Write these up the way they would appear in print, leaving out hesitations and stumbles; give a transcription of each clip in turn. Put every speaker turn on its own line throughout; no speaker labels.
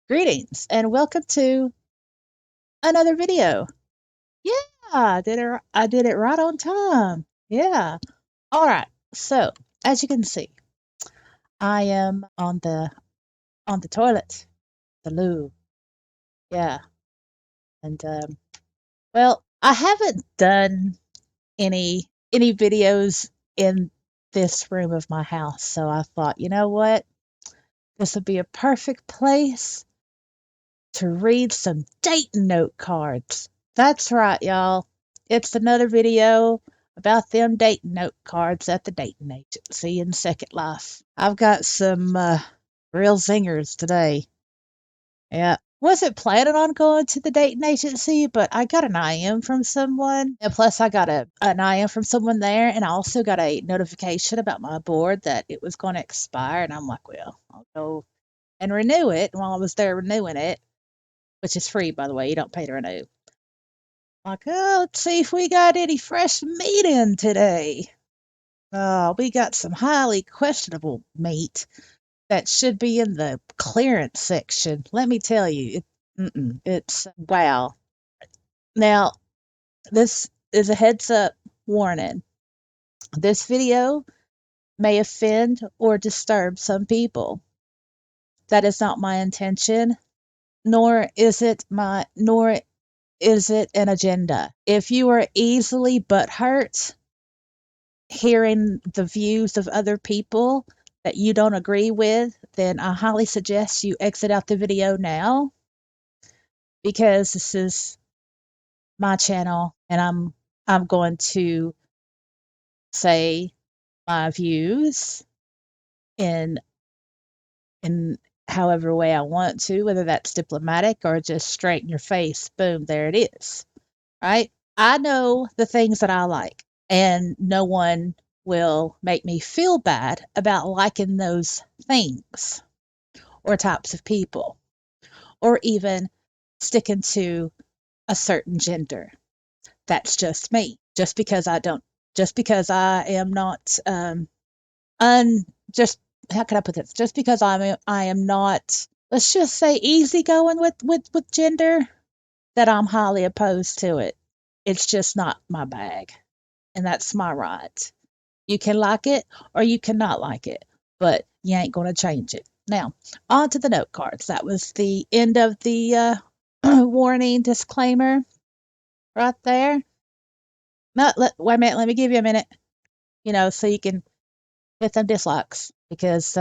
Greetings and welcome to another video. Yeah, I did it right on time. Yeah. All right. So, as you can see, I am on the toilet, the loo. Yeah. And well, I haven't done any videos in this room of my house, so I thought, you know what? This would be a perfect place to read some dating note cards. That's right, y'all. It's another video about them dating note cards at the dating agency in Second Life. I've got some real zingers today. Yeah. Wasn't planning on going to the dating agency, but I got an IM from someone. And plus, I got an IM from someone there. And I also got a notification about my board that it was going to expire. And I'm like, well, I'll go and renew it. While I was there renewing it, which is free, by the way. You don't pay to renew. Like, oh, let's see if we got any fresh meat in today. Oh, we got some highly questionable meat that should be in the clearance section. Let me tell you, it's wow. Now, this is a heads up warning. This video may offend or disturb some people. That is not my intention, nor is it an agenda. If you are easily butthurt hearing the views of other people that you don't agree with, then I highly suggest you exit out the video now because this is my channel and I'm going to say my views in in however way I want to, whether that's diplomatic or just straight in your face. Boom, there it is. Right? I know the things that I like, and no one will make me feel bad about liking those things or types of people or even sticking to a certain gender. That's just me. Just because I am not, just, how can I put this? Just because I am not, let's just say easygoing with gender, that I'm highly opposed to it. It's just not my bag. And that's my right. You can like it or you cannot like it, but you ain't going to change it. Now, on to the note cards. That was the end of the warning disclaimer right there. No, wait a minute. Let me give you a minute, so you can hit them dislikes because,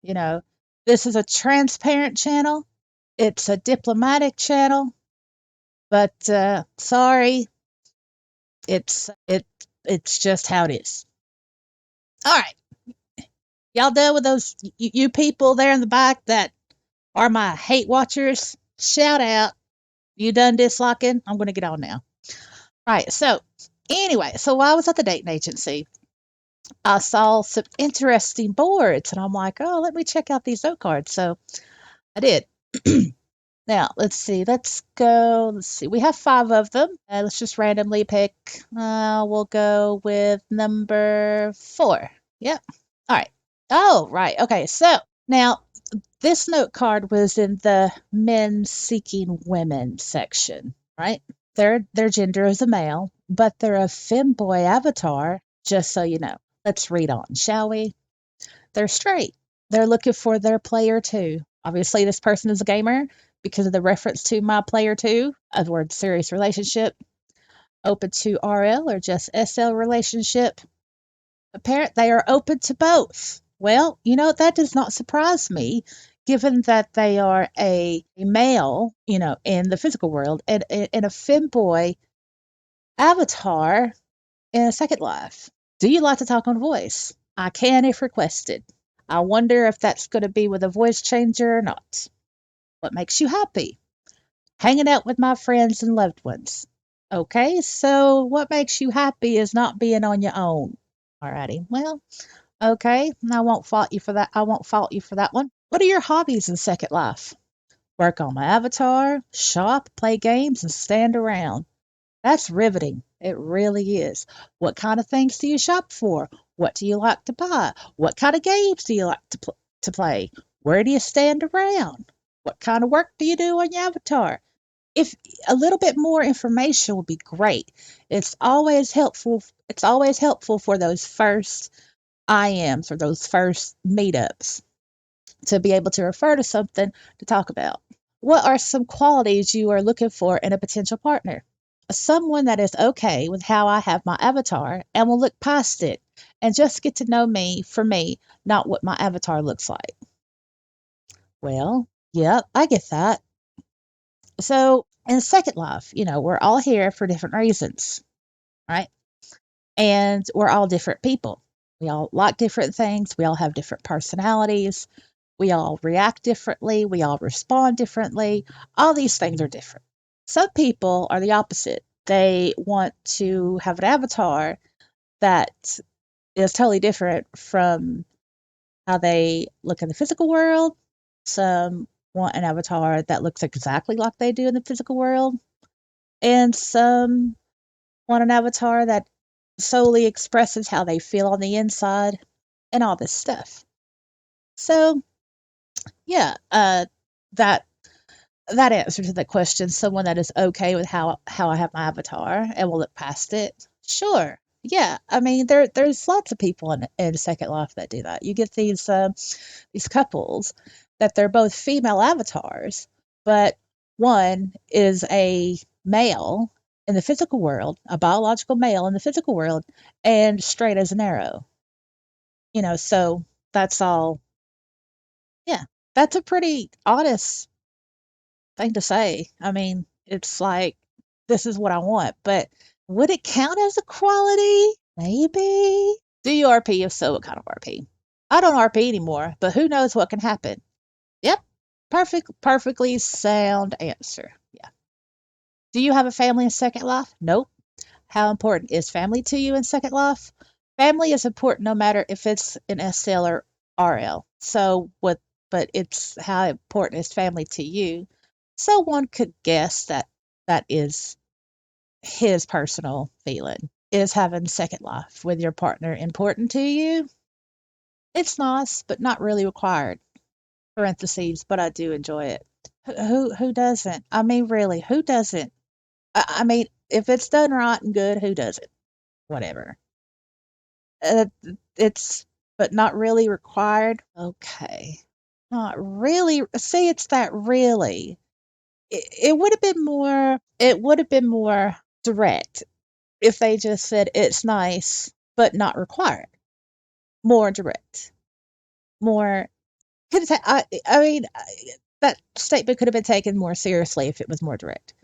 you know, this is a transparent channel. It's a diplomatic channel, but sorry, it's just how it is. All right. Y'all done with those you people there in the back that are my hate watchers? Shout out. You done disliking? I'm going to get on now. Right. So, anyway, so while I was at the dating agency, I saw some interesting boards and I'm like, oh, let me check out these note cards. So I did. Now, let's see. Let's go. Let's see. We have 5 of them. Let's just randomly pick. We'll go with number 4. Yep. All right. Oh, right. Okay. So now this note card was in the men seeking women section, right? Their gender is a male, but they're a femboy avatar, just so you know. Let's read on, shall we? They're straight. They're looking for their player 2. Obviously, this person is a gamer because of the reference to my player 2, of word serious relationship, open to RL or just SL relationship. Apparent they are open to both. Well, that does not surprise me, given that they are a male, in the physical world, and a femboy avatar in a Second Life. Do you like to talk on voice? I can if requested. I wonder if that's going to be with a voice changer or not. What makes you happy? Hanging out with my friends and loved ones. Okay, so what makes you happy is not being on your own. Alrighty, well, Okay, I won't fault you for that. I won't fault you for that one. What are your hobbies in Second Life? Work on my avatar, shop, play games, and stand around. That's riveting. It really is. What kind of things do you shop for? What do you like to buy? What kind of games do you like to play? Where do you stand around? What kind of work do you do on your avatar? If a little bit more information would be great. It's always helpful. It's always helpful for those first IMs or those first meetups to be able to refer to something to talk about. What are some qualities you are looking for in a potential partner? Someone that is okay with how I have my avatar and will look past it and just get to know me for me, not what my avatar looks like. Well, yeah, I get that. So, in Second Life, we're all here for different reasons, right? And we're all different people. We all like different things. We all have different personalities. We all react differently. We all respond differently. All these things are different. Some people are the opposite. They want to have an avatar that is totally different from how they look in the physical world. Some want an avatar that looks exactly like they do in the physical world. And some want an avatar that solely expresses how they feel on the inside and all this stuff. So, yeah, that that answer to the question, someone that is okay with how I have my avatar and will look past it. Sure. Yeah. I mean, there's lots of people in Second Life that do that. You get these couples that they're both female avatars, but one is a male in the physical world, a biological male in the physical world, and straight as an arrow. So that's all. Yeah, that's a pretty honest thing to say. I mean, it's like, this is what I want, but would it count as a quality? Maybe. Do you RP? If so, what kind of RP? I don't RP anymore, but who knows what can happen? Yep. Perfectly sound answer. Yeah. Do you have a family in Second Life? Nope. How important is family to you in Second Life? Family is important no matter if it's an SL or RL. But it's how important is family to you? So one could guess that that is his personal feeling. Is having Second Life with your partner important to you? It's nice, but not really required. Parentheses, but I do enjoy it. Who doesn't? I mean, really, who doesn't? I mean, if it's done right and good, who doesn't? Whatever. Uh, it's but not really required. Okay. Not really. See, it's that really. It would have been more. It would have been more direct if they just said it's nice but not required. More direct. More. Could have I mean, that statement could have been taken more seriously if it was more direct.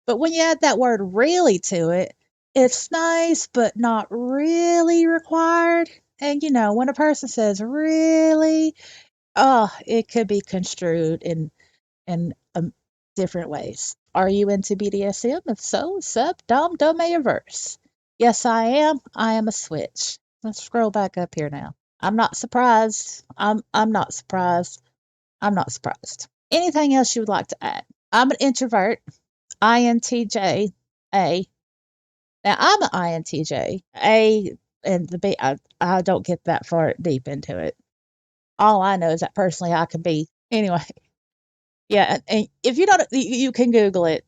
But when you add that word really to it, it's nice, but not really required. And when a person says really, oh, it could be construed in different ways. Are you into BDSM? If so, sub, dom, domain, verse. Yes, I am. I am a switch. Let's scroll back up here now. I'm not surprised. I'm not surprised. I'm not surprised. Anything else you would like to add? I'm an introvert. INTJ A. Now I'm an INTJ A, and the B. I don't get that far deep into it. All I know is that personally I can be anyway. Yeah, and if you don't, you can Google it.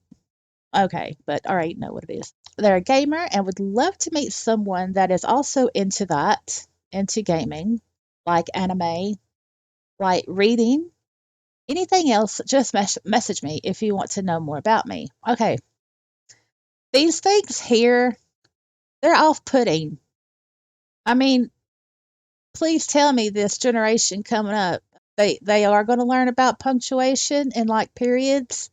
Okay, but all right, you know what it is. They're a gamer and would love to meet someone that is also into that, into gaming, like anime, like reading, anything else. Just message me if you want to know more about me. Okay, these things here, they're off-putting. I mean, please tell me this generation coming up, they are going to learn about punctuation and like periods.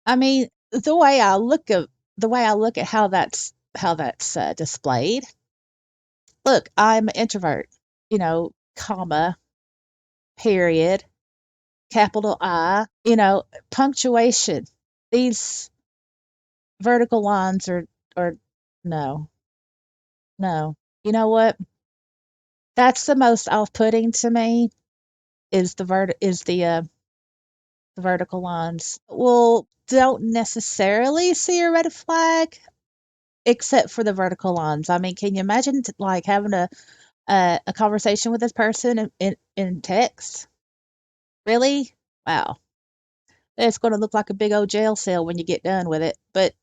I mean, the way I look at how that's displayed. Look, I'm an introvert. Comma, period, capital I. Punctuation. These vertical lines are no, no. You know what? That's the most off-putting to me is the vertical lines. Well, don't necessarily see a red flag except for the vertical lines. I mean, can you imagine like having a conversation with this person in text? Really? Wow. It's going to look like a big old jail cell when you get done with it. But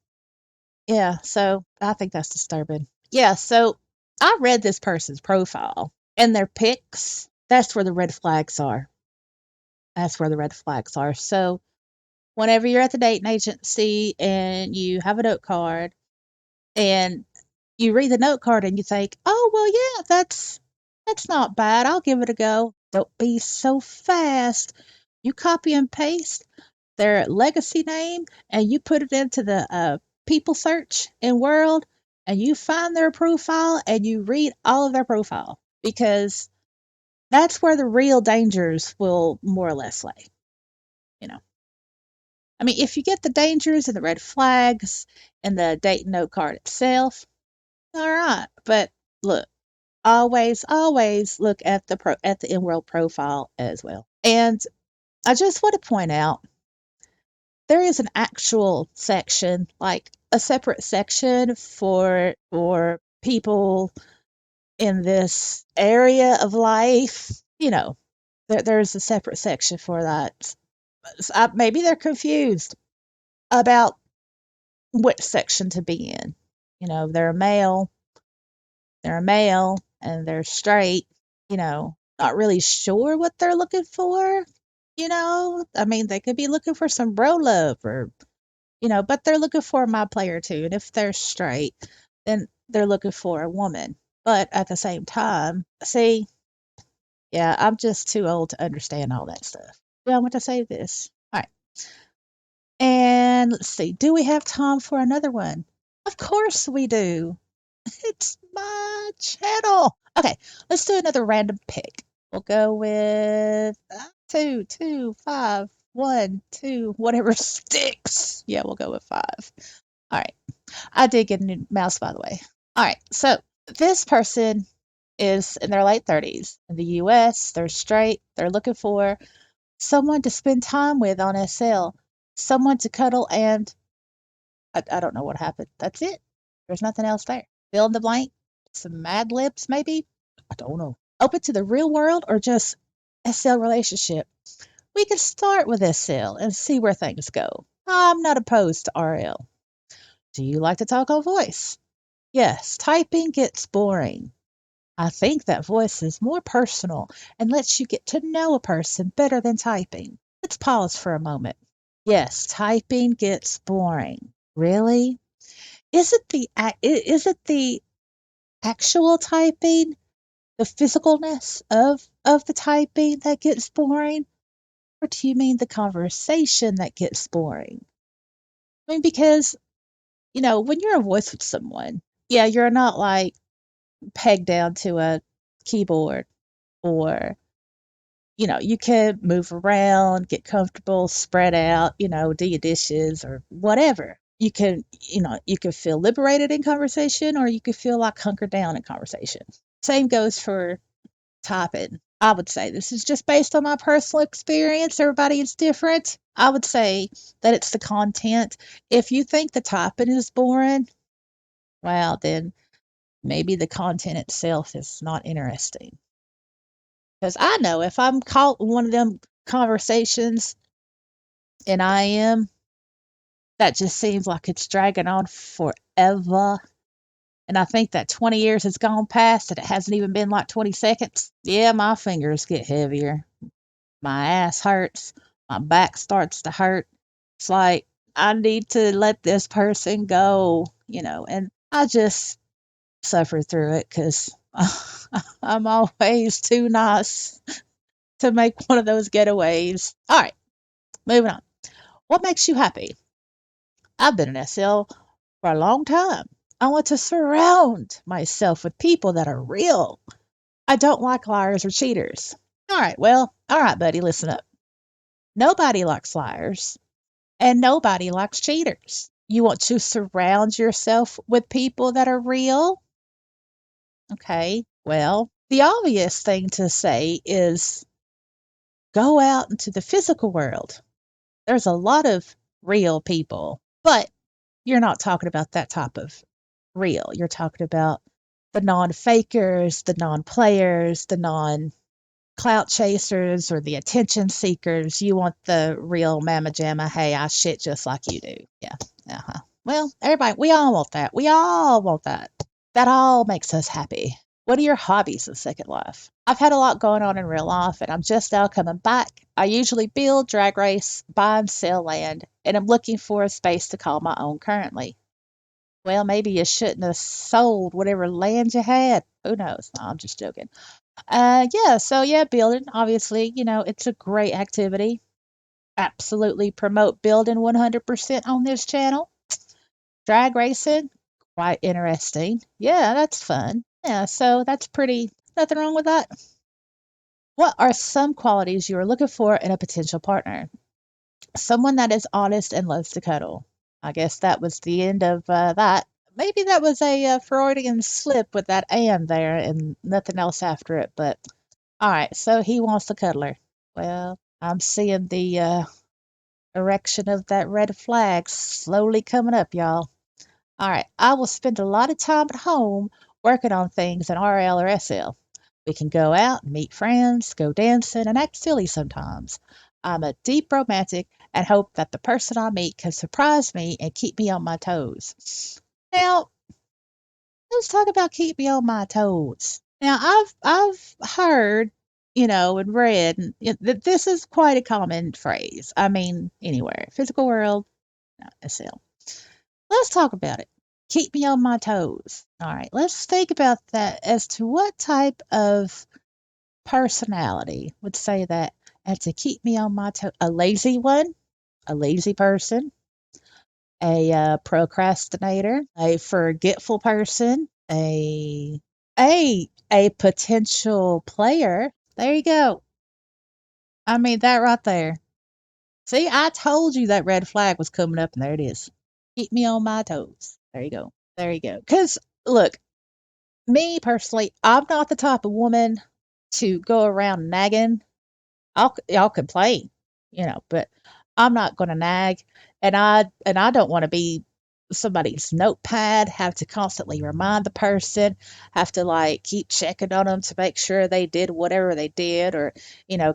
yeah, so I think that's disturbing. Yeah, so I read this person's profile and their pics. That's where the red flags are. That's where the red flags are. So whenever you're at the dating agency and you have a note card and you read the note card and you think, "Oh, well, yeah, that's not bad. I'll give it a go." Don't be so fast. You copy and paste their legacy name and you put it into the people search in World and you find their profile and you read all of their profile because that's where the real dangers will more or less lay, you know. I mean, if you get the dangers and the red flags and the date note card itself, all right. But look, always look at the in-world profile as well. And I just want to point out there is an actual section, like a separate section for people in this area of life. There's a separate section for that. Maybe they're confused about which section to be in. They're a male and they're straight, not really sure what they're looking for. I mean, they could be looking for some bro love but they're looking for a my player too. And if they're straight, then they're looking for a woman. But at the same time, see, yeah, I'm just too old to understand all that stuff. Yeah, I want to say this. All right. And let's see, do we have time for another one? Of course we do. It's my channel. Okay, let's do another random pick. We'll go with two, two, five, one, two, whatever sticks. Yeah, we'll go with five. All right. I did get a new mouse, by the way. All right. So this person is in their late 30s in the US. They're straight. They're looking for someone to spend time with on SL, someone to cuddle, and I don't know what happened. That's it. There's nothing else there. Fill in the blank. Some Mad Libs, maybe? I don't know. Open to the real world or just SL relationship? We could start with SL and see where things go. I'm not opposed to RL. Do you like to talk on voice? Yes, typing gets boring. I think that voice is more personal and lets you get to know a person better than typing. Let's pause for a moment. Yes, typing gets boring. Really? Is it the actual typing, the physicalness of the typing that gets boring? Or do you mean the conversation that gets boring? I mean, because, when you're a voice with someone, yeah, you're not like pegged down to a keyboard or, you can move around, get comfortable, spread out, do your dishes or whatever. You can feel liberated in conversation or you could feel like hunkered down in conversation. Same goes for typing. I would say this is just based on my personal experience. Everybody is different. I would say that it's the content. If you think the typing is boring, well, then maybe the content itself is not interesting. Because I know if I'm caught in one of them conversations and I am, that just seems like it's dragging on forever. And I think that 20 years has gone past and it hasn't even been like 20 seconds. Yeah, my fingers get heavier. My ass hurts. My back starts to hurt. It's like I need to let this person go, and I just suffer through it because I'm always too nice to make one of those getaways. All right, moving on. What makes you happy? I've been an SL for a long time. I want to surround myself with people that are real. I don't like liars or cheaters. All right, buddy, listen up. Nobody likes liars and nobody likes cheaters. You want to surround yourself with people that are real? Okay, well, The obvious thing to say is go out into the physical world. There's a lot of real people, but you're not talking about that type of real. You're talking about the non fakers, the non players, the non clout chasers, or the attention seekers. You want the real mamma jamma, hey, I shit just like you do. Yeah. Uh-huh. Well, everybody, we all want that. We all want that. That all makes us happy. What are your hobbies in Second Life? I've had a lot going on in real life, and I'm just now coming back. I usually build, drag race, buy and sell land, and I'm looking for a space to call my own currently. Well, maybe you shouldn't have sold whatever land you had. Who knows? No, I'm just joking. Yeah, so yeah, building, obviously, it's a great activity. Absolutely promote building 100% on this channel. Drag racing, quite interesting. Yeah, that's fun. Yeah, so that's pretty, nothing wrong with that. What are some qualities you are looking for in a potential partner? Someone that is honest and loves to cuddle. I guess that was the end of that. Maybe that was a Freudian slip with that and there and nothing else after it. But all right, so he wants the cuddler. Well, I'm seeing the erection of that red flag slowly coming up, y'all. All right, I will spend a lot of time at home working on things in RL or SL. We can go out and meet friends, go dancing, and act silly sometimes. I'm a deep romantic and hope that the person I meet can surprise me and keep me on my toes. Now, let's talk about keep me on my toes. Now, I've heard, and read that this is quite a common phrase. I mean, anywhere, physical world, no, SL. Let's talk about it. Keep me on my toes. All right, let's think about that as to what type of personality would say that and to keep me on my toes. A lazy one, a lazy person, a procrastinator, a forgetful person, a potential player. There you go. I mean that right there. See, I told you that red flag was coming up, and there it is. Keep me on my toes. There you go. There you go. Because look, me personally, I'm not the type of woman to go around nagging. Y'all complain, but I'm not going to nag, and I don't want to be somebody's notepad. Have to constantly remind the person. Have to like keep checking on them to make sure they did whatever they did, or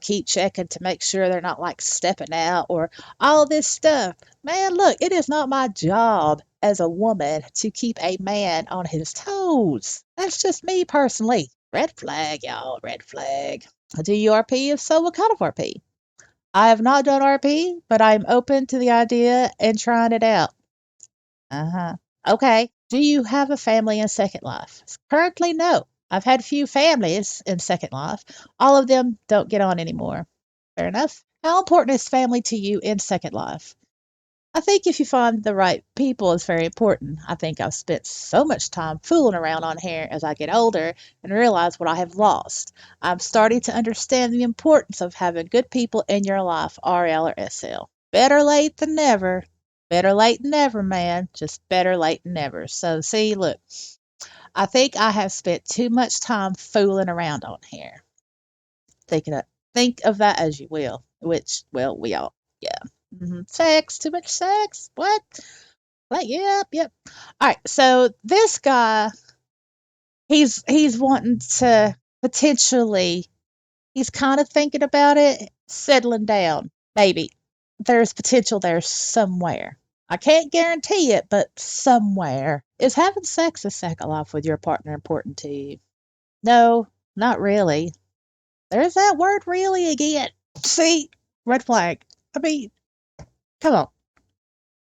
keep checking to make sure they're not like stepping out or all this stuff. Man, look, it is not my job as a woman to keep a man on his toes. That's just me personally. Red flag, y'all. Red flag. Do you RP? If so, what kind of RP? I have not done RP, but I'm open to the idea and trying it out. Uh-huh. Okay. Do you have a family in Second Life? Currently, no. I've had few families in Second Life. All of them don't get on anymore. Fair enough. How important is family to you in Second Life? I think if you find the right people is very important. I think I've spent so much time fooling around on here as I get older and realize what I have lost. I'm starting to understand the importance of having good people in your life, RL or SL. Better late than never. Better late than never, man. Just better late than never. So, see, look, I think I have spent too much time fooling around on here. Thinking of, think of that as you will, which, well, we all, yeah. Sex, too much sex. What? What? Yep, yep. All right. So this guy, he's wanting to potentially. He's kind of thinking about it, settling down. Maybe there's potential there somewhere. I can't guarantee it, but somewhere. Is having sex a second life with your partner important to you? No, not really. There's that word really again. See, red flag. I mean, come on.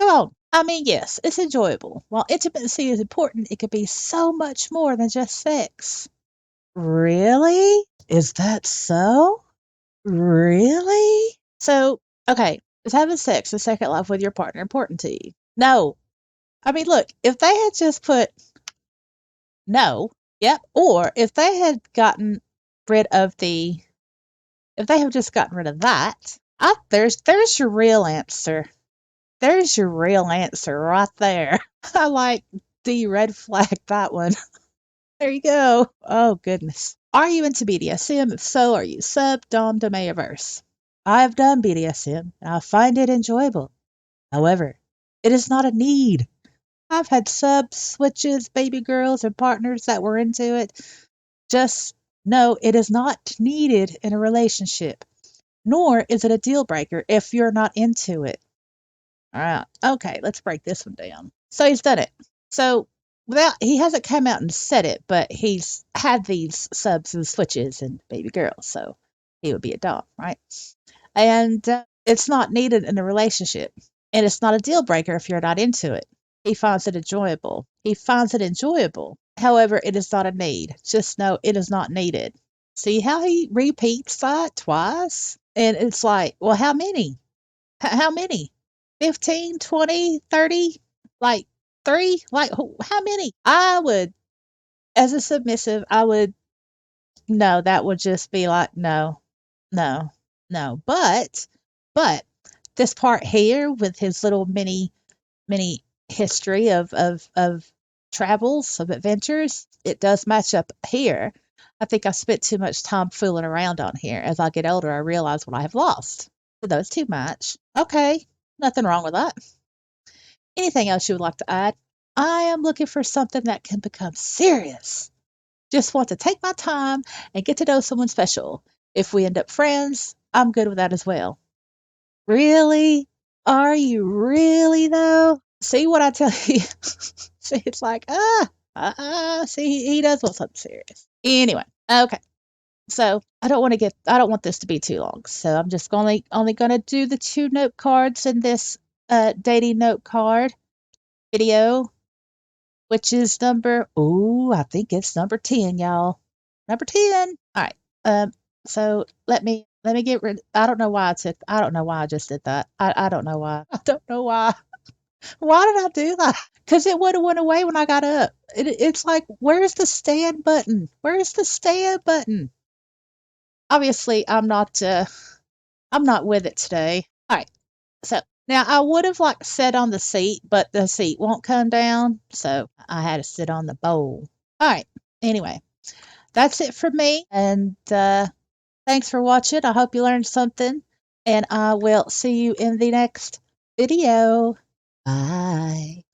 Come on. I mean, yes, it's enjoyable. While intimacy is important, it could be so much more than just sex. Really? Is that so? Really? So, okay, is having sex a second life with your partner important to you? No. I mean, look, if they had just put no, yep, or if they had gotten rid of the, if they have just gotten rid of that, there's your real answer. There's your real answer right there. I like the red flag that one. There you go. Oh goodness. Are you into BDSM? If so, are you sub, dom, domain-averse? I've done BDSM and I find it enjoyable. However, it is not a need. I've had subs, switches, baby girls, and partners that were into it. Just know it is not needed in a relationship, nor is it a deal breaker if you're not into it. All right. Okay, let's break this one down. So he's done it. So without he hasn't come out and said it, but he's had these subs and switches and baby girls, so he would be a dom, right? And it's not needed in a relationship, and it's not a deal breaker if you're not into it. He finds it enjoyable. He finds it enjoyable. However, it is not a need. Just know it is not needed. See how he repeats that twice? And it's like, well, how many? How many? 15, 20, 30? Like three? Like how many? I would, as a submissive, I would, no, that would just be like, no, no, no. But this part here with his little mini history of travels, of adventures, it does match up here. I think I spent too much time fooling around on here. As I get older, I realize what I have lost. So those two match. Okay, nothing wrong with that. Anything else you would like to add? I am looking for something that can become serious. Just want to take my time and get to know someone special. If we end up friends, I'm good with that as well. Really? Are you really though? See what I tell you? See, it's like, see, he does want something serious. Anyway, okay. So I don't want this to be too long. So I'm just only gonna do the 2 note cards in this dating note card video, which is I think it's number 10, y'all. Number 10. All right. Um, so let me get rid. I don't know why I just did that. I don't know why. I don't know why. Why did I do that? Because it would have went away when I got up. It's like, where's the stand button? Where's the stand button? Obviously, I'm not with it today. All right. So now I would have like sat on the seat, but the seat won't come down, so I had to sit on the bowl. All right. Anyway, that's it for me, and thanks for watching. I hope you learned something, and I will see you in the next video. Bye.